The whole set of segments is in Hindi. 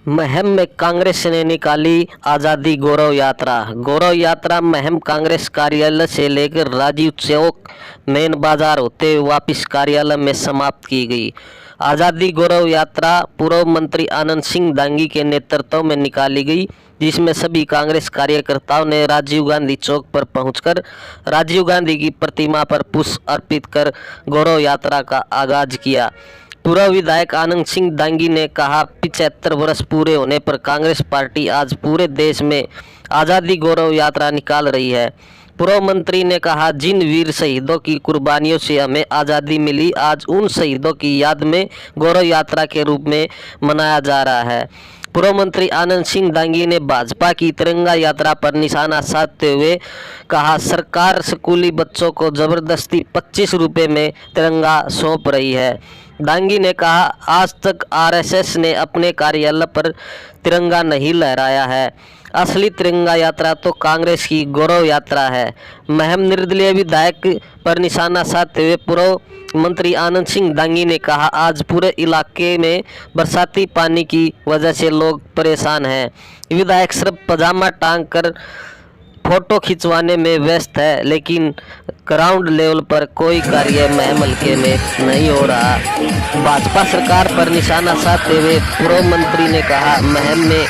महम में कांग्रेस ने निकाली आज़ादी गौरव यात्रा। गौरव यात्रा महम कांग्रेस कार्यालय से लेकर राजीव चौक मेन बाजार होते हुए वापस कार्यालय में समाप्त की गई। आज़ादी गौरव यात्रा पूर्व मंत्री आनंद सिंह दांगी के नेतृत्व में निकाली गई, जिसमें सभी कांग्रेस कार्यकर्ताओं ने राजीव गांधी चौक पर पहुंचकर राजीव गांधी की प्रतिमा पर पुष्प अर्पित कर गौरव यात्रा का आगाज किया। पूर्व विधायक आनंद सिंह दांगी ने कहा, 75 वर्ष पूरे होने पर कांग्रेस पार्टी आज पूरे देश में आज़ादी गौरव यात्रा निकाल रही है। पूर्व मंत्री ने कहा, जिन वीर शहीदों की कुर्बानियों से हमें आज़ादी मिली, आज उन शहीदों की याद में गौरव यात्रा के रूप में मनाया जा रहा है। पूर्व मंत्री आनंद सिंह दांगी ने भाजपा की तिरंगा यात्रा पर निशाना साधते हुए कहा, सरकार स्कूली बच्चों को जबरदस्ती 25 रुपये में तिरंगा सौंप रही है। दांगी ने कहा, आज तक आरएसएस ने अपने कार्यालय पर तिरंगा नहीं लहराया है। असली तिरंगा यात्रा तो कांग्रेस की गौरव यात्रा है। महम निर्दलीय विधायक पर निशाना साधते हुए पूर्व मंत्री आनंद सिंह दांगी ने कहा, आज पूरे इलाके में बरसाती पानी की वजह से लोग परेशान हैं। विधायक सिर्फ पजामा टांग कर फोटो खिंचवाने में व्यस्त है, लेकिन ग्राउंड लेवल पर कोई कार्य महम हल्के में नहीं हो रहा। भाजपा सरकार पर निशाना साधते हुए पूर्व मंत्री ने कहा, महम में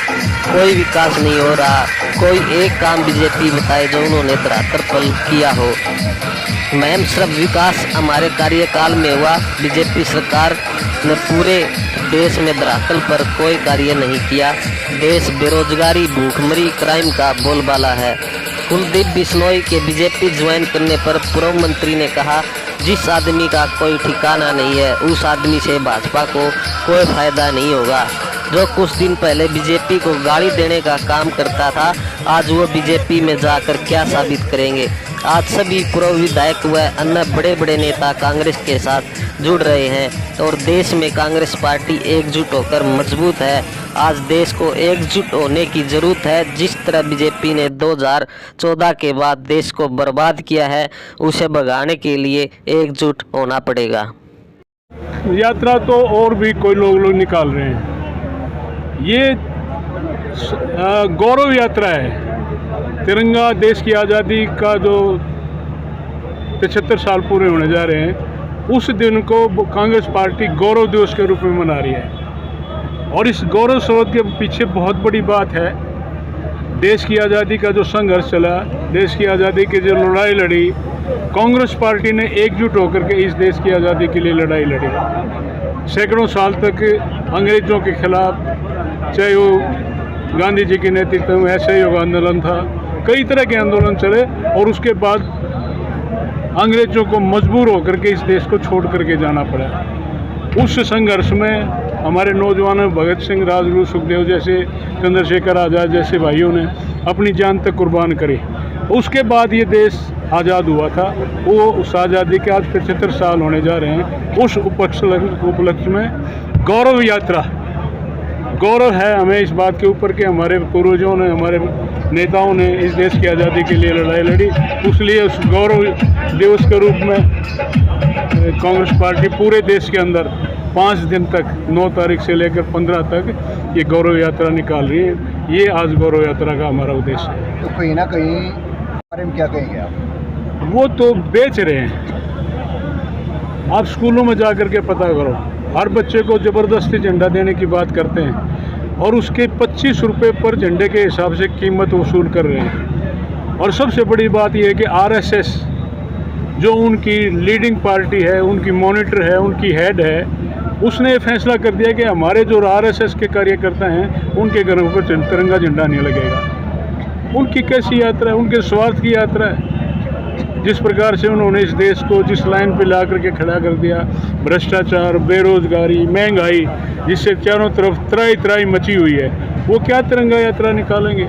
कोई विकास नहीं हो रहा। कोई एक काम बीजेपी बताए जो उन्होंने 73 पल किया हो। महम सिर्फ विकास हमारे कार्यकाल में हुआ। बीजेपी सरकार ने पूरे देश में धरातल पर कोई कार्य नहीं किया। देश बेरोजगारी, भूखमरी, क्राइम का बोलबाला है। कुलदीप बिश्नोई के बीजेपी ज्वाइन करने पर पूर्व मंत्री ने कहा, जिस आदमी का कोई ठिकाना नहीं है, उस आदमी से भाजपा को कोई फायदा नहीं होगा। जो कुछ दिन पहले बीजेपी को गाली देने का काम करता था, आज वो बीजेपी में जाकर क्या साबित करेंगे। आज सभी पूर्व विधायक व अन्य बड़े बड़े नेता कांग्रेस के साथ जुड़ रहे हैं और देश में कांग्रेस पार्टी एकजुट होकर मजबूत है। आज देश को एकजुट होने की जरूरत है। जिस तरह बीजेपी ने 2014 के बाद देश को बर्बाद किया है, उसे भगाने के लिए एकजुट होना पड़ेगा। यात्रा तो और भी कोई लोग निकाल रहे हैं। ये गौरव यात्रा है। तिरंगा देश की आज़ादी का जो 75 साल पूरे होने जा रहे हैं, उस दिन को कांग्रेस पार्टी गौरव दिवस के रूप में मना रही है। और इस गौरव स्रोत के पीछे बहुत बड़ी बात है। देश की आज़ादी का जो संघर्ष चला, देश की आज़ादी की जो लड़ाई लड़ी, कांग्रेस पार्टी ने एकजुट होकर के इस देश की आज़ादी के लिए लड़ाई लड़ी। सैकड़ों साल तक अंग्रेज़ों के खिलाफ, चाहे वो गांधी जी के नेतृत्व में असहयोग आंदोलन था, कई तरह के आंदोलन चले और उसके बाद अंग्रेज़ों को मजबूर होकर के इस देश को छोड़ करके जाना पड़ा। उस संघर्ष में हमारे नौजवानों, भगत सिंह, राजगुरु, सुखदेव जैसे, चंद्रशेखर आज़ाद जैसे भाइयों ने अपनी जान तक कुर्बान करी। उसके बाद ये देश आज़ाद हुआ था। वो उस आज़ादी के आज 75 साल होने जा रहे हैं। उस उपलक्ष्य में गौरव यात्रा, गौरव है हमें इस बात के ऊपर कि हमारे पूर्वजों ने, हमारे नेताओं ने इस देश की आज़ादी के लिए लड़ाई लड़ी। इसलिए उस गौरव दिवस के रूप में कांग्रेस पार्टी पूरे देश के अंदर 5 दिन तक, 9 तारीख से लेकर 15 तक ये गौरव यात्रा निकाल रही है। ये आज गौरव यात्रा का हमारा उद्देश्य है। तो कहीं ना कहीं बारे में क्या कहेंगे आप? वो तो बेच रहे हैं। आप स्कूलों में जा कर के पता करो, हर बच्चे को ज़बरदस्ती झंडा देने की बात करते हैं और उसके 25 रुपये पर झंडे के हिसाब से कीमत वसूल कर रहे हैं। और सबसे बड़ी बात यह है कि आरएसएस जो उनकी लीडिंग पार्टी है, उनकी मॉनिटर है, उनकी हेड है, उसने फैसला कर दिया कि हमारे जो आरएसएस के कार्यकर्ता हैं, उनके घरों पर तिरंगा झंडा नहीं लगेगा। उनकी कैसी यात्रा है? उनके स्वार्थ की यात्रा है। जिस प्रकार से उन्होंने इस देश को जिस लाइन पे ला करके खड़ा कर दिया, भ्रष्टाचार, बेरोजगारी, महंगाई, जिससे चारों तरफ त्राही त्राही मची हुई है, वो क्या तिरंगा यात्रा निकालेंगे?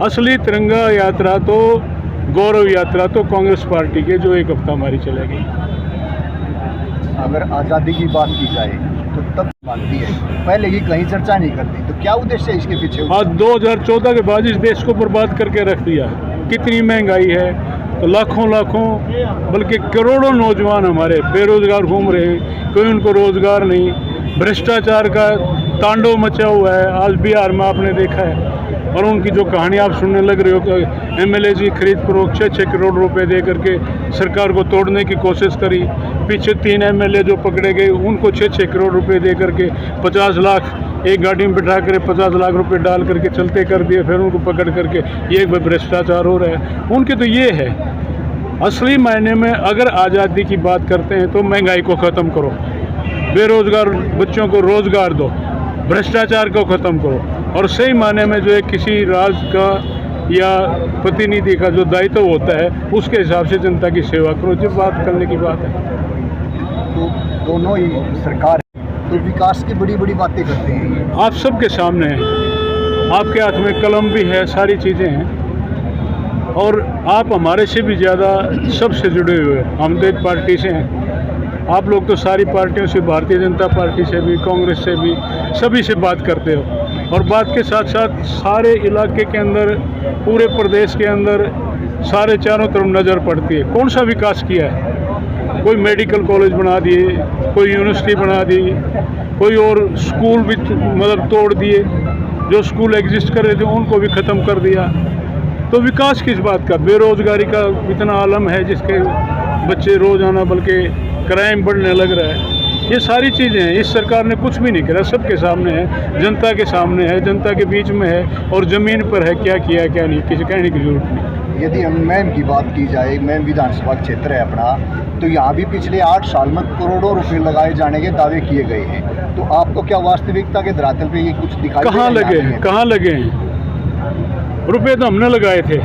असली तिरंगा यात्रा तो, गौरव यात्रा तो कांग्रेस पार्टी के जो एक हफ्ता हमारी चलेगी। अगर आज़ादी की बात की जाए तो तब मानती है, पहले की कहीं चर्चा नहीं करती, तो क्या उद्देश्य है इसके पीछे? आज 2014 के बाद इस देश को बर्बाद करके रख दिया। कितनी महंगाई है, तो लाखों बल्कि करोड़ों नौजवान हमारे बेरोजगार घूम रहे हैं, कोई उनको रोजगार नहीं। भ्रष्टाचार का तांडव मचा हुआ है आज बिहार में, आपने देखा है। और उनकी जो कहानी आप सुनने लग रहे हो कि एमएलए की खरीद फरोख्त 6-6 करोड़ रुपए दे करके सरकार को तोड़ने की कोशिश करी। पीछे 3 एमएलए जो पकड़े गए उनको 6-6 करोड़ रुपए दे करके 50 लाख एक गाड़ी में बिठा कर 50 लाख रुपए डाल करके चलते कर दिए, फिर उनको पकड़ करके ये भ्रष्टाचार हो रहा है उनके। तो ये है असली मायने में, अगर आज़ादी की बात करते हैं तो महंगाई को ख़त्म करो, बेरोजगार बच्चों को रोज़गार दो, भ्रष्टाचार को ख़त्म करो, और सही मायने में जो है किसी राज्य का या प्रतिनिधि का जो दायित्व होता है उसके हिसाब से जनता की सेवा करो। जब बात करने की बात है तो दोनों ही सरकार तो विकास की बड़ी बड़ी बातें करते हैं, आप सबके सामने है, आपके हाथ में कलम भी है, सारी चीज़ें हैं, और आप हमारे से भी ज़्यादा सबसे जुड़े हुए हैं। हम तो एक पार्टी से हैं, आप लोग तो सारी पार्टियों से, भारतीय जनता पार्टी से भी, कांग्रेस से भी, सभी से बात करते हो। और बात के साथ साथ सारे इलाके के अंदर, पूरे प्रदेश के अंदर सारे चारों तरफ नज़र पड़ती है कौन सा विकास किया है। कोई मेडिकल कॉलेज बना दिए, कोई यूनिवर्सिटी बना दी, कोई और स्कूल भी मतलब तोड़ दिए, जो स्कूल एग्जिस्ट कर रहे थे उनको भी ख़त्म कर दिया। तो विकास किस बात का? बेरोज़गारी का इतना आलम है जिसके बच्चे रोज़ाना बल्कि क्राइम बढ़ने लग रहा है। ये सारी चीज़ें हैं, इस सरकार ने कुछ भी नहीं करा, सबके सामने है, जनता के सामने है, जनता के बीच में है, और ज़मीन पर है क्या किया क्या नहीं, किसी कहने की जरूरत नहीं। यदि हम मैम की बात की जाए, मैम विधानसभा क्षेत्र है अपना, तो यहाँ भी पिछले 8 साल में करोड़ों रुपए लगाए जाने के दावे किए गए हैं। तो आपको क्या वास्तविकता के धरातल पे ये कुछ दिखाई कहाँ लगे हैं? कहाँ लगे हैं? रुपये तो हमने लगाए थे,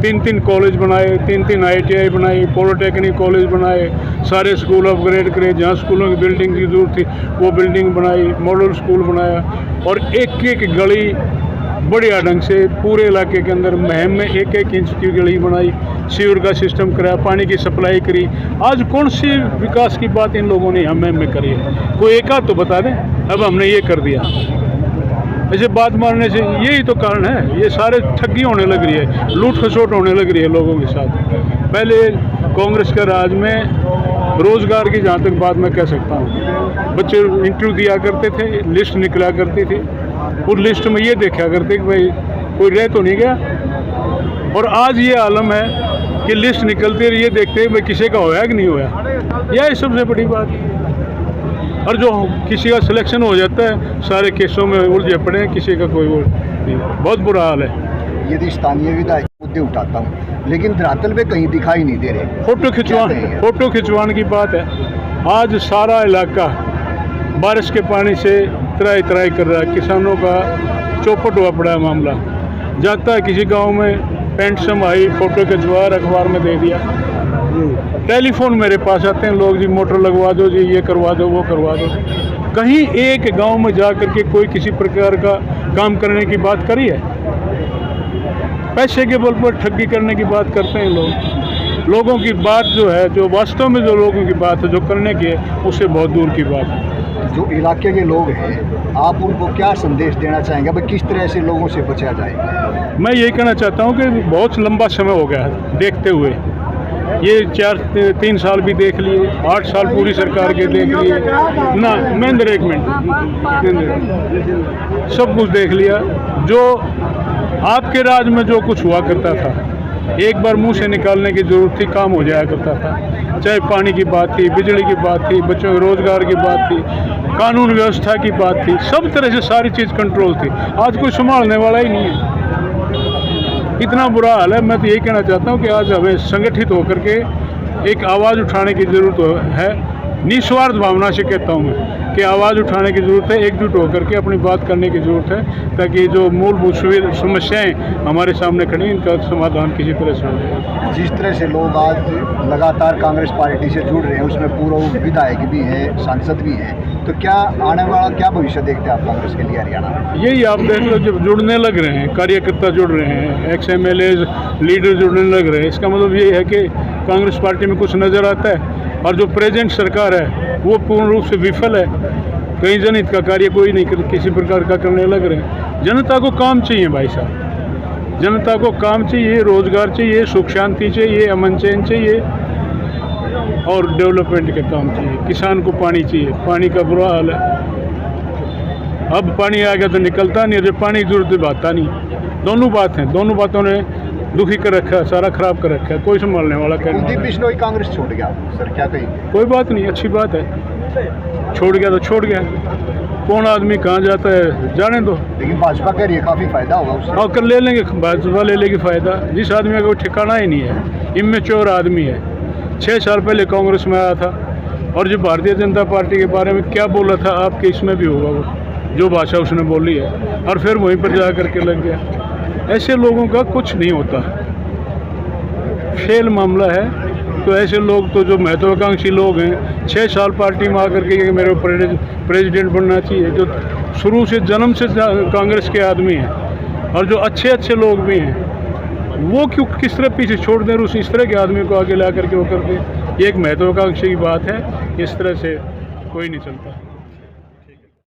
3-3 कॉलेज बनाए, 3-3 ITI बनाई, पॉलिटेक्निक कॉलेज बनाए, सारे स्कूल अपग्रेड करे, जहाँ स्कूलों की बिल्डिंग की जरूरत थी वो बिल्डिंग बनाई, मॉडल स्कूल बनाया, और एक एक गली बढ़िया ढंग से पूरे इलाके के अंदर महम में 1-1 इंच की गली बनाई, सीवर का सिस्टम कराया, पानी की सप्लाई करी। आज कौन सी विकास की बात इन लोगों ने महम में करी है? कोई एक आध तो बता दें, अब हमने ये कर दिया। ऐसे बात मारने से यही तो कारण है, ये सारे ठगी होने लग रही है, लूट खसोट होने लग रही है लोगों के साथ। पहले कांग्रेस के राज में रोज़गार की जहाँ तक बात मैं कह सकता हूँ, बच्चे इंटरव्यू दिया करते थे, लिस्ट निकला करती थी, उस लिस्ट में ये देखा करते कि भाई कोई रह तो नहीं गया। और आज ये आलम है कि लिस्ट निकलती है, ये देखते हैं भाई किसी का होया कि नहीं होया, यही सबसे बड़ी बात है। और जो किसी का सिलेक्शन हो जाता है सारे केसों में उलझे पड़े हैं, किसी का कोई वो नहीं, बहुत बुरा हाल है। यदि स्थानीय विधायक मुद्दे उठाता हूँ लेकिन धरातल पे कहीं दिखाई नहीं दे रहे। फोटो खिंचवाने की बात है। आज सारा इलाका बारिश के पानी से त्राई त्राई कर रहा है, किसानों का चौपट हुआ पड़ा है मामला। जाता है किसी गांव में पेंट समाई, फोटो खिंचवा, अखबार में दे दिया। टेलीफोन मेरे पास आते हैं लोग, जी मोटर लगवा दो, जी ये करवा दो, वो करवा दो। कहीं एक गांव में जा कर के कोई किसी प्रकार का काम करने की बात करी है? पैसे के बल पर ठगी करने की बात करते हैं लोग। लोगों की बात जो है, जो वास्तव में जो लोगों की बात है, जो करने की है, उससे बहुत दूर की बात है। जो इलाके के लोग हैं, आप उनको क्या संदेश देना चाहेंगे? भाई किस तरह से लोगों से बचा जाए? मैं यही कहना चाहता हूँ कि बहुत लंबा समय हो गया है देखते हुए, ये 3 साल भी देख लिए, 8 साल पूरी सरकार के देख लिए ना, महेंद्र एक मिनट, सब कुछ देख लिया। जो आपके राज में जो कुछ हुआ करता था, एक बार मुंह से निकालने की जरूरत थी, काम हो जाया करता था। चाहे पानी की बात थी, बिजली की बात थी, बच्चों के रोजगार की बात थी, कानून व्यवस्था की बात थी, सब तरह से सारी चीज़ कंट्रोल थी। आज कोई संभालने वाला ही नहीं है, इतना बुरा हाल है। मैं तो यही कहना चाहता हूँ कि आज हमें संगठित होकर के एक आवाज़ उठाने की ज़रूरत है। निस्वार्थ भावना से कहता हूँ मैं कि आवाज़ उठाने की ज़रूरत है, एकजुट होकर के अपनी बात करने की ज़रूरत है, ताकि जो मूलभूत समस्याएं हमारे सामने खड़ी, इनका समाधान किसी तरह से हो जाए। जिस तरह से लोग आज लगातार कांग्रेस पार्टी से जुड़ रहे हैं, उसमें पूर्व विधायक भी हैं, सांसद भी हैं, तो क्या आने वाला क्या भविष्य देखते हैं आप कांग्रेस के लिए हरियाणा में? यही आप देख लो, जब जुड़ने लग रहे हैं, कार्यकर्ता जुड़ रहे हैं, XMLA लीडर जुड़ने लग रहे हैं, इसका मतलब ये है कि कांग्रेस पार्टी में कुछ नज़र आता है। और जो प्रेजेंट सरकार है वो पूर्ण रूप से विफल है, कहीं जनहित का कार्य कोई नहीं किसी प्रकार का करने लग रहे हैं। जनता को काम चाहिए भाई साहब, जनता को काम चाहिए, रोजगार चाहिए, सुख शांति चाहिए, अमन चैन चाहिए, और डेवलपमेंट के काम चाहिए। किसान को पानी चाहिए, पानी का बुरा हाल है। अब पानी आ गया तो निकलता नहीं, जब पानी की जरूरत है बहता नहीं। दोनों बात हैं, दोनों बातों ने दुखी कर रखा है, सारा खराब कर रखा है, कोई संभालने वाला कहने कुलदीप वाला है। बिश्नोई कांग्रेस छोड़ गया सर, क्या कहेंगे? कोई बात नहीं, अच्छी बात है, छोड़ गया तो छोड़ गया, कौन आदमी कहाँ जाता है जाने दो। लेकिन भाजपा कह रही है काफ़ी फायदा होगा उससे। और कर ले लेंगे, भाजपा ले लेगी फ़ायदा। जिस आदमी का कोई ठिकाना ही नहीं है, इमेच्योर आदमी है, 6 साल पहले कांग्रेस में आया था और जो भारतीय जनता पार्टी के बारे में क्या बोला था आपके इसमें भी होगा वो, जो भाषा उसने बोली है, और फिर वहीं पर जा करके लग गया। ऐसे लोगों का कुछ नहीं होता, फेल मामला है। तो ऐसे लोग तो जो महत्वाकांक्षी लोग हैं, 6 साल पार्टी में आकर के मेरे प्रेसिडेंट बनना चाहिए, जो शुरू से जन्म से कांग्रेस के आदमी हैं और जो अच्छे अच्छे लोग भी हैं, वो क्यों किस तरह पीछे छोड़ दें उस इस तरह के आदमी को आगे ला करके वो करते। ये एक महत्वाकांक्षी की बात है, इस तरह से कोई नहीं चलता।